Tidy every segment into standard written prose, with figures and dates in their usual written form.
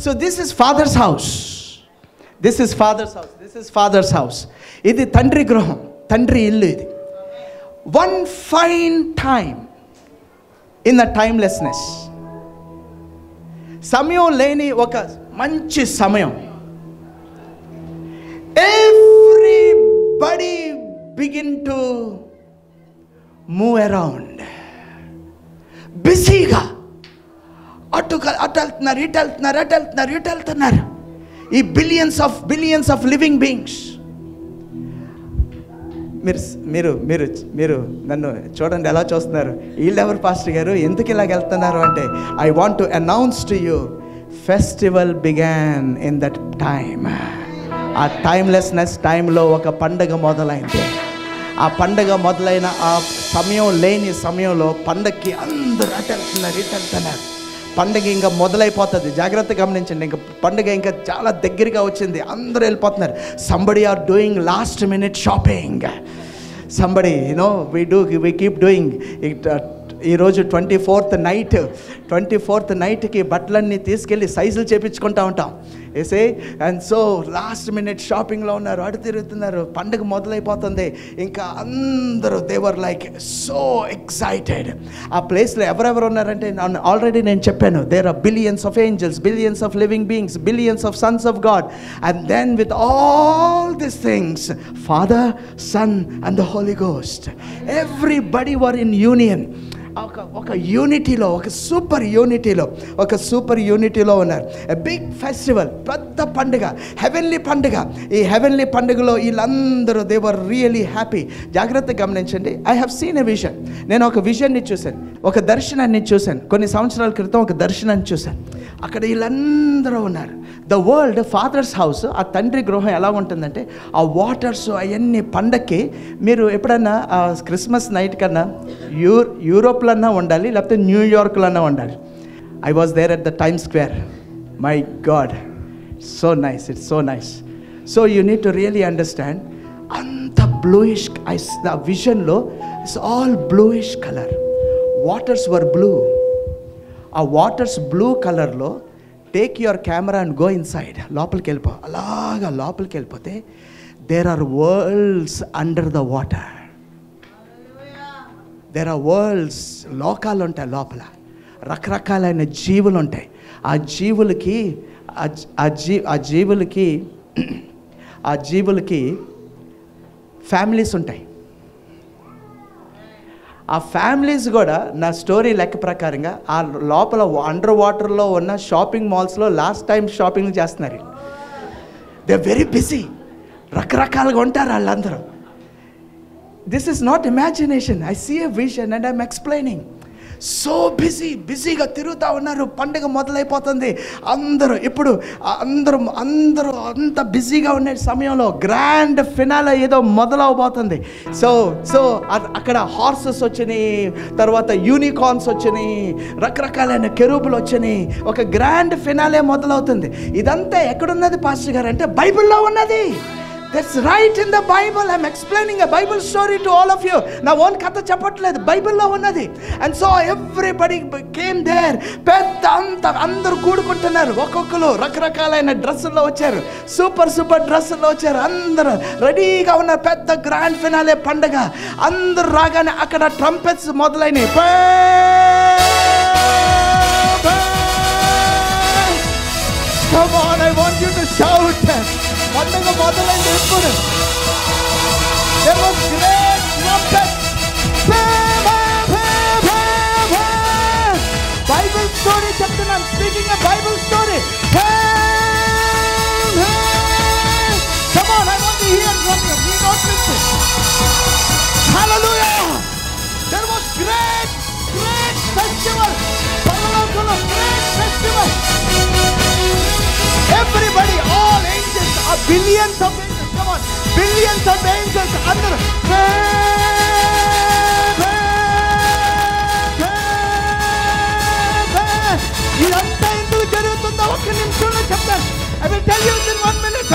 So this is father's house, this is father's house, this is father's house. ఇది తండ్రి గృహం, తండ్రి ఇల్లు. ఇది one fine time in the timelessness. సమయం లేని ఒక మంచి సమయం. Everybody begin to move around, బిజీగా అటు వెళ్తున్నారు, ఇటు వెళ్తున్నారు, అటు వెళ్తున్నారు, ఇటు వెళ్తున్నారు. ఈ బిలియన్స్ ఆఫ్ లివింగ్ బీయింగ్స్. మీరు మీరు మీరు నన్ను చూడండి ఎలా చూస్తున్నారు. వీళ్ళెవరు పాస్టర్ గారు, ఎందుకు ఇలాగ వెళ్తున్నారు అంటే, I want to announce to you, festival began in that time. ఆ టైమ్లెస్నెస్ టైంలో ఒక పండగ మొదలైంది. ఆ పండగ మొదలైన ఆ సమయం లేని సమయంలో పండగకి అందరూ అటు వెళ్తున్నారు, ఇటు వెళ్తున్నారు. పండగ ఇంకా మొదలైపోతుంది. జాగ్రత్తగా గమనించండి, ఇంకా పండగ ఇంకా చాలా దగ్గరగా వచ్చింది. అందరూ వెళ్ళిపోతున్నారు. Somebody are doing last minute shopping. Somebody we keep doing it. ఈరోజు 24th నైట్కి బట్టలన్నీ తీసుకెళ్ళి సైజులు చేపించుకుంటూ ఉంటాం వేసే. అండ్ సో లాస్ట్ మినిట్ షాపింగ్లో ఉన్నారు, అటు తిరుగుతున్నారు. పండుగ మొదలైపోతుంది. ఇంకా అందరూ దేవర్ లైక్ సో ఎక్సైటెడ్. ఆ ప్లేస్లో ఎవరెవరు ఉన్నారంటే, ఆల్రెడీ నేను చెప్పాను, there are billions of angels, billions of living beings, billions of sons of God. And then with all these things, father, son and the holy ghost, everybody were in union. ఒక యూనిటీలో, ఒక super యూనిటీలో ఉన్నారు. A big festival, పెద్ద పండుగ, heavenly పండుగ. ఈ heavenly పండుగలో వీళ్ళందరూ దే వర్ రియలీ హ్యాపీ. జాగ్రత్తగా గమనించండి. I have seen a vision. నేను ఒక విజన్ని చూశాను, ఒక దర్శనాన్ని చూశాను. కొన్ని సంవత్సరాల క్రితం ఒక దర్శనాన్ని చూశాను. అక్కడ వీళ్ళందరూ ఉన్నారు. ద వరల్డ్, ఫాదర్స్ హౌస్, ఆ తండ్రి గృహం ఎలా ఉంటుందంటే, ఆ వాటర్స్ అవన్నీ పండక్కి మీరు ఎప్పుడన్నా క్రిస్మస్ నైట్ కన్నా యూరోప్లో అన్నా ఉండాలి, లేకపోతే న్యూయార్క్లో అన్నా ఉండాలి. I was there at the Time Square. My God, so nice, it's so nice. So you need to really understand. అంత బ్లూయిష్, ఆ విజన్లో it's all bluish colour. Waters were blue. ఆ వాటర్స్ బ్లూ కలర్లో, take your camera and go inside, లోపలికి వెళ్ళిపో. అలాగా లోపలికి వెళ్ళిపోతే there are worlds under the water. There are worlds, లోకాలు ఉంటాయి లోపల. రకరకాలైన జీవులు ఉంటాయి. ఆ జీవులకి ఫ్యామిలీస్ ఉంటాయి. ఆ ఫ్యామిలీస్ కూడా నా స్టోరీ లెక్క ప్రకారంగా ఆ లోపల అండర్ వాటర్లో ఉన్న షాపింగ్ మాల్స్లో లాస్ట్ టైం షాపింగ్ చేస్తున్నారు. They are very busy. రకరకాలుగా ఉంటారు వాళ్ళందరూ. This is not imagination. I see a vision and I'm explaining. So బిజీగా తిరుగుతూ ఉన్నారు. పండుగ మొదలైపోతుంది. ఇప్పుడు అందరూ అంత బిజీగా ఉన్న సమయంలో గ్రాండ్ ఫినాలే ఏదో మొదలవబోతుంది. సో అక్కడ హార్సెస్ వచ్చినాయి, తర్వాత యూనికార్న్స్ వచ్చినాయి, రకరకాలైన కెరూబులు వచ్చినాయి. ఒక గ్రాండ్ ఫినాలే మొదలవుతుంది. ఇదంతా ఎక్కడున్నది పాస్టర్ గారు అంటే, బైబిల్లో ఉన్నది. That's right in the Bible. I'm explaining a Bible story to all of you. నా ఓన్ కథ చెప్పట్లేదు, బైబిల్లో ఉన్నది. And so everybody came there. అందరూ కూడుకుంటున్నారు. ఒక్కొక్కరు రకరకాలైన డ్రెస్సుల్లో వచ్చారు. సూపర్ డ్రెస్సుల్లో వచ్చారు. అందరూ రెడీగా ఉన్న పెద్ద గ్రాండ్ ఫినాలే పండుగ. అందరూ రాగానే అక్కడ ట్రంపెట్స్ మొదలైనవి. Come on, I want you to shout. పండుగ మొదలైంది ఇప్పుడు. There was great trumpet. Bible story చెప్తున్నాను. Speaking a Bible story. Come on, I want to hear from you. We don't listen. Hallelujah. There was great festival. Paralokalo great festival. Everybody, all angels, billions of angels, come on, billions of angels, అందరూ ఇదంతా ఎందుకు జరుగుతుందో ఒక్క నిమిషంలో చెప్తాను. I will tell you in 1 minute.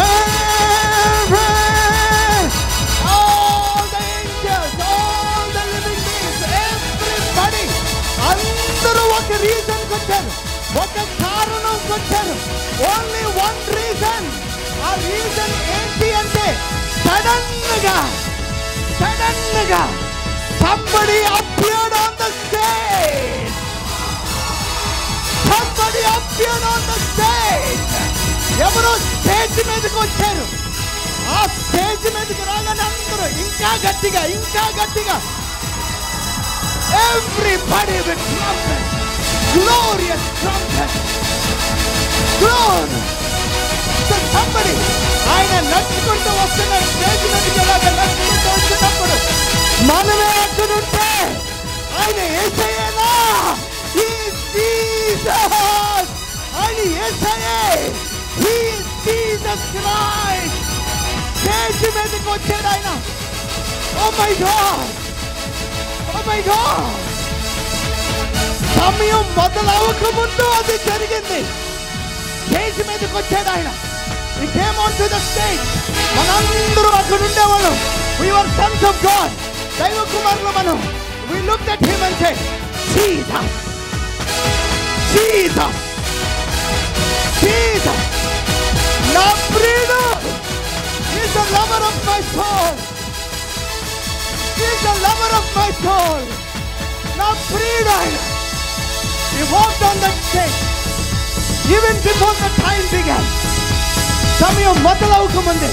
All the angels, all the living beings, everybody, అందరూ ఒక రీజన్కి వచ్చారు, ఒక కారణంకి వచ్చారు. Only one reason. ఆ రీజన్ ఏంటి అంటే సడన్గా somebody appeared on the stage. Somebody appeared on the stage. ఎవరో స్టేజ్ మీదకి వచ్చారు. ఆ స్టేజ్ మీదకి రాగానే అందరూ ఇంకా గట్టిగా everybody with trumpet, glorious trumpet, glory. So somebody ఆయన నడుచుకుంటూ వస్తున్న స్టేజ్ మీదకి నడుచుకుంటూ వచ్చినప్పుడు మనమే అక్కడుంటే ఆయన యేసయ్యేనా? He is Jesus. ఆయన యేసయ్యే. He is Jesus Christ. Stage మీదకి వచ్చాడు ఆయన. Oh my God. సమయం మొదలవక ముందు అది జరిగింది. స్టేజ్ మీదకి వచ్చాడు ఆయన. He came onto the stage. మనందరూ అక్కడ ఉండేవాళ్ళం. We were sons of God. దైవ కుమారులు మనం. We looked at him and said, Jesus. నా ప్రియుడు. He's the lover of my soul. నా ప్రియుడు ఆయన. He walked on that stage even before the time began. సమయం మొదలవక ముందే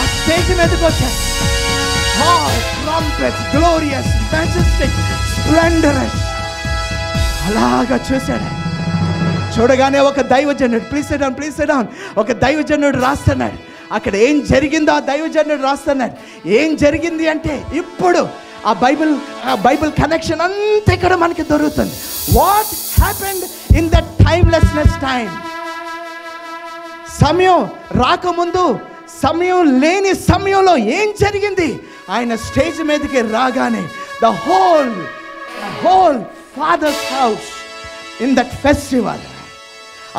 ఆ స్టేజ్ మీదకి వచ్చాడు. Trumpets, glorious, majestic, splendorous. అలాగా చూశాడు. చూడగానే ఒక దైవజనుడు, ప్లీజ్ సిట్ డౌన్, ఒక దైవజనుడు రాస్తున్నాడు. అక్కడ ఏం జరిగిందో ఆ దైవజనుడు రాస్తున్నాడు. ఏం జరిగింది అంటే ఇప్పుడు ఆ బైబిల్ కనెక్షన్ అంతా ఇక్కడ మనకి దొరుకుతుంది. What happened in the timelessness time. సమయం రాకముందు, సమయం లేని సమయంలో ఏం జరిగింది? ఆయన స్టేజ్ మీదకి రాగానే the whole father's house in that festival.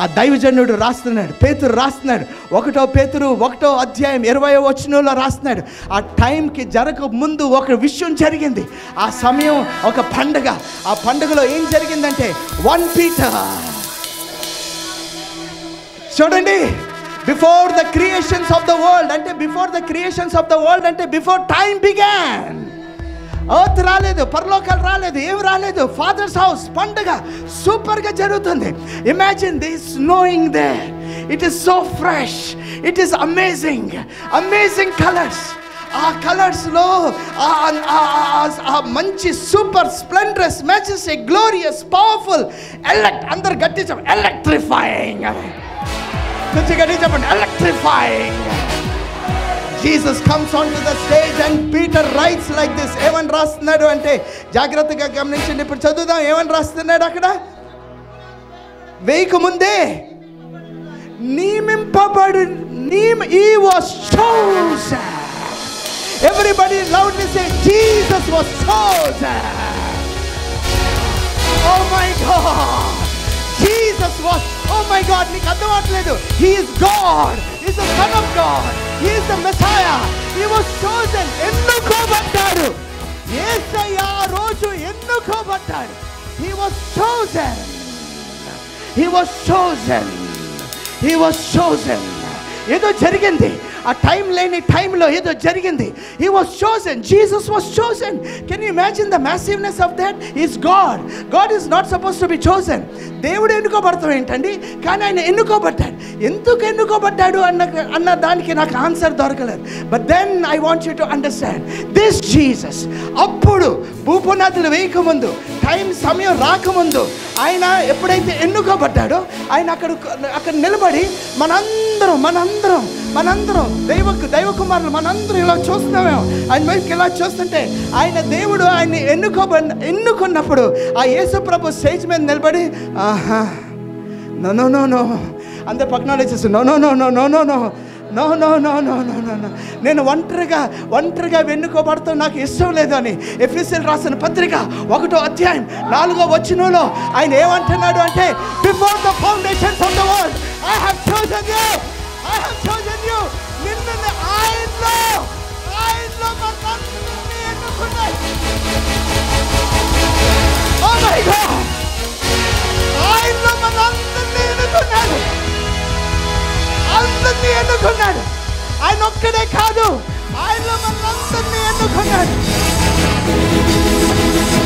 ఆ దైవజనుడు రాస్తున్నాడు, పేతురు రాస్తున్నాడు. 1 పేతురు 1వ అధ్యాయం 20వ వచనంలో రాస్తున్నాడు. ఆ టైంకి జరగక ముందు ఒక విషయం జరిగింది. ఆ సమయం ఒక పండగ. ఆ పండుగలో ఏం జరిగిందంటే 1 పీటర్. చూడండి, before the creations of the world అంటే బిఫోర్ టైం బిగాన్. ఎర్త్ రాలేదు, పరలోకాలు రాలేదు, ఏం రాలేదు. ఫాదర్స్ హౌస్ పండుగ సూపర్గా జరుగుతుంది. Imagine this, knowing there it is so fresh, it is amazing colours. ఆ కలర్స్లో ఆ మంచి super splendorous majestic glorious powerful అందరు గట్టి చెప్పండి ఎలక్ట్రిఫైయింగ్. కొంచెం గట్టి చెప్పండి electrifying. Jesus comes onto the stage and Peter writes like this. ఏమని రాస్తున్నాడు అంటే జాగ్రత్తగా గమనించండి. ఇప్పుడు చదువుదాం ఏమని రాస్తున్నాడు అక్కడ. వేయక ముందే he was chosen. Everybody loudly say Jesus was chosen. Oh my God. Jesus was, oh my God, నీకు అర్థం అవ్వట్లేదు. He is God. He is the Son of God. He is the Messiah. He was chosen. ఎన్నుకోబడ్డాడు. యేసయ్య ఆ రోజు ఎన్నుకోబడ్డాడు. He was chosen. ఏదో జరిగింది. ఆ time లేని టైంలో ఏదో జరిగింది. He was chosen. Jesus was chosen. Can you imagine the massiveness of that? He is God. God is not supposed to be chosen. దేవుడు ఎన్నుకోబడతాం ఏంటండి? కానీ ఆయన ఎన్నుకోబడ్డాడు. ఎందుకు ఎన్నుకోబడ్డాడు అన్న దానికి నాకు ఆన్సర్ దొరకలేదు. But then I want you to understand this Jesus. అప్పుడు భూపునాదులు వేయకముందు, సమయం రాకముందు ఆయన ఎప్పుడైతే ఎన్నుకోబడ్డాడో ఆయన అక్కడ నిలబడి మనందరం దైవ కుమారులు మనందరం ఇలా చూస్తున్నామేమో. ఆయన వైపుకి ఇలా చూస్తుంటే ఆయన దేవుడు ఆయన్ని ఎన్నుకున్నప్పుడు ఆ యేసు ప్రభు స్టేజ్ మీద నిలబడి నో అందరు పక్కన వచ్చేసి నో నేను ఒంటరిగా వెన్నుకోబడతాం నాకు ఇష్టం లేదు అని ఎఫెసీయులకు రాసిన పత్రిక 1వ అధ్యాయం 4వ వచనంలో ఆయన ఏమంటున్నాడు అంటే before the foundations of the world I have chosen you. నిన్ను ఆయనలో మనందరినీ ఎన్నుకున్నాడు. Oh my God. ఆయనలో మనందరినీ ఎన్నుకున్నాడు. మనందరినీ ఎన్నుకున్నాడు. ఆయన ఒక్కడే కాదు, ఆయన మనందరినీ ఎన్నుకున్నాడు.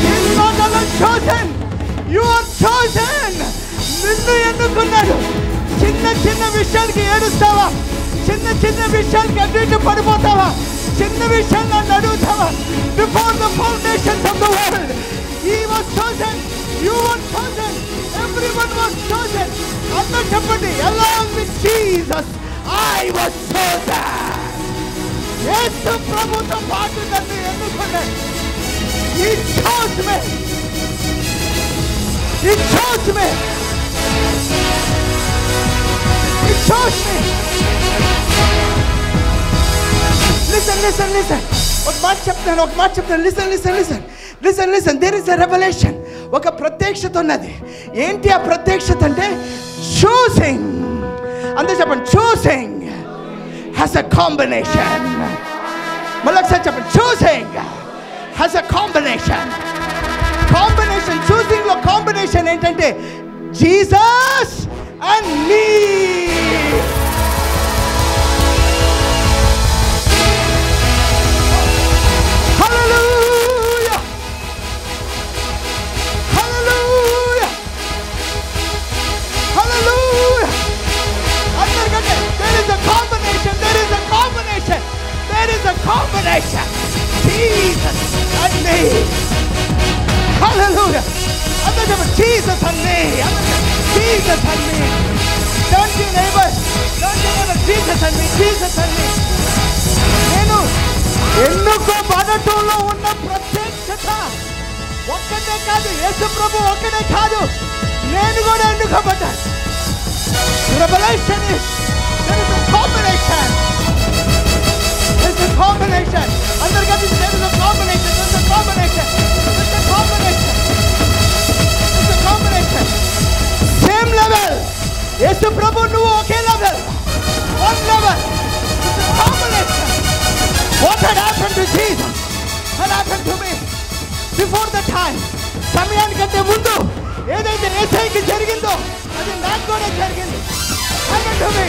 He's not alone chosen, you are chosen. నిన్ను ఎన్నుకున్నాడు. చిన్న చిన్న విషయానికి ఏడుస్తావా? చిన్న చిన్న విషయానికి అటు ఇటు పడిపోతావా? చిన్న విషయాలు నన్ను అడుగుతావా? Before the foundations of the world, he was chosen, you were chosen, everyone was chosen. అందరూ చెప్పండి, along with Jesus I was chosen. యేసు ప్రభుతో పాటు నన్ను ఎన్నుకున్నాడు. He chose me. He chose me. He chose me. Listen. ఒక మాట చెప్తాను. Listen. There is a revelation. ఒక ప్రత్యక్షత ఉన్నది. ఏంటి ఆ ప్రత్యక్షత అంటే choosing. అందరూ చెప్పండి, choosing has a combination. మళ్ళీ ఒకసారి చెప్పండి, choosing has a combination. choosing లో కాంబినేషన్ ఏంటంటే జీసస్ అండ్ మీ. Hallelujah. అందరికంటే there is a combination. Jesus and me. Hallelujah. అందరూ చెప్పండి, Jesus and me. Don't you neighbor, Jesus and me. నేను ఎన్నుకోబడటంలో ఉన్న ప్రత్యేకత ఒక్కటే కాదు, యేసు ప్రభు ఒక్కటే కాదు, నేను కూడా ఎన్నుకోబడ్డాను. Revelation is there is a combination. అందరు కలిసి there is a combination. Same level. యేసు ప్రభు నువ్వు ఒకే level. One level. It's a combination. What had happened to Jesus had happened to me before the time. సమయానికంటే ముందు ఏదైతే యేసయ్యకి జరిగిందో అది నాకు కూడా జరిగింది. Happened to me.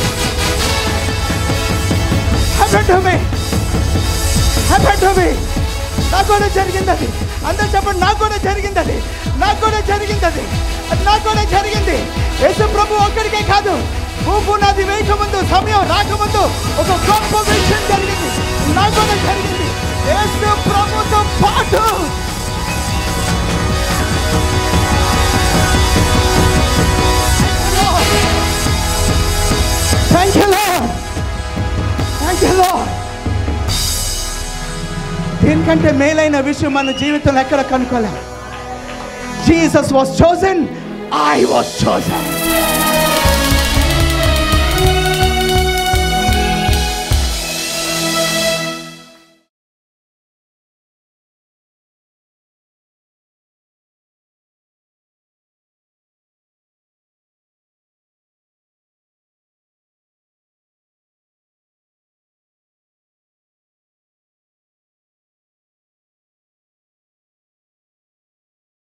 నాకు కూడా జరిగింది అది. అందరూ చెప్పండి, నాకు కూడా జరిగింది. యేసు ప్రభు ఒక్కడికే కాదు, భూపునాది వేయకముందు, సమయం రాకముందు ఒక గొప్ప విషయం జరిగింది. నాకు కూడా జరిగింది. యేసు ప్రభుతో పాటు Thank you, Lord. దీనికంటే మేలైన విషయం మన జీవితంలో ఎక్కడ కనుక్కోలేం. Jesus was chosen, I was chosen.